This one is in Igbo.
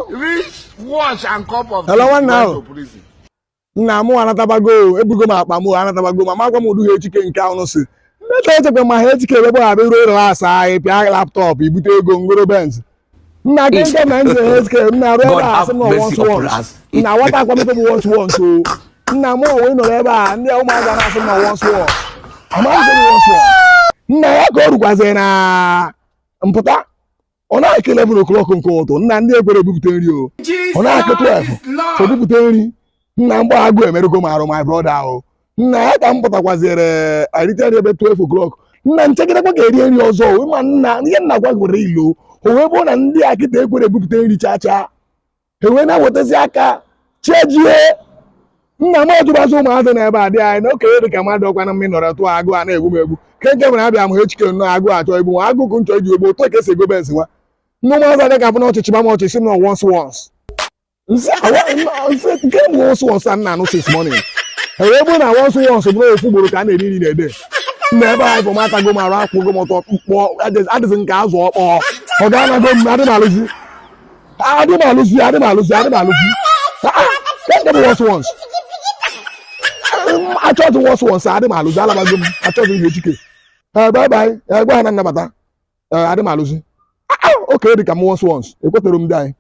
Reach, wash, and cup of hello one now. to prison. Nna m anatabago ebugo m akpa m anatabago ma magwa m udu echike nke ahụ si mmeta echekwa ma ha echike ebe ha bịa relax anyị pịa laptop ibute ego ngoro Benz nna gị nke ma nje echike nna rụ ebe a sị m once nna wata akwa mepe m once o nna m onwe nọrọ ebe a ndị ụmụaka na-asị m once amaghị m once nna ya ka o rukwazị na mpụta ọ na-ekele m n'oklọk nke ụtụ nna ndị ekwere ebupụta nri o ọ na-akụ 12 so bupụta nri nna mgbe agụ emerego m arụ my brother ahụ nna ya ka m pụtakwazịrị aritere ebe 12 o'clock nna nchegidekwa ga-eri nri ọzọ ma nna ihe nna gwa gwere ilo o wee bụ na ndị akịta ekwere ebupụta nri chacha enwe na-ewetazi aka chejie nna m ọjụbazi ụmụazị na ebe a dị anyị na okenye dị ka mmadụ ọkwana mmiri nọrọ tụọ agụ a na-egbu m egbu ke nke mere abịa m echike nnọọ agụ achọ egbu nwa agụgụ nchọ iji egbu otu ka esi ego Benz nwa ndị ụmụazị adị ka bụ na ọchịchị ma ọchịchị m nọ once nke m once nna anụ 6 morning ewee bụ na once bụrụ ofu ugboro ka a na-eri nri na-ede nna ebe anyị fọm atago m arụ akwụgo m ọtọ mkpọ adịghị nke azụ ọkpọ ọ ga-anago m adị m alụzi nke bụ once achọghị once adị m alụzi alabago m achọghị ihe echike bye gwa ha na nnabata adị m alụzi oke dị ka m once ekwetere m ndị anyị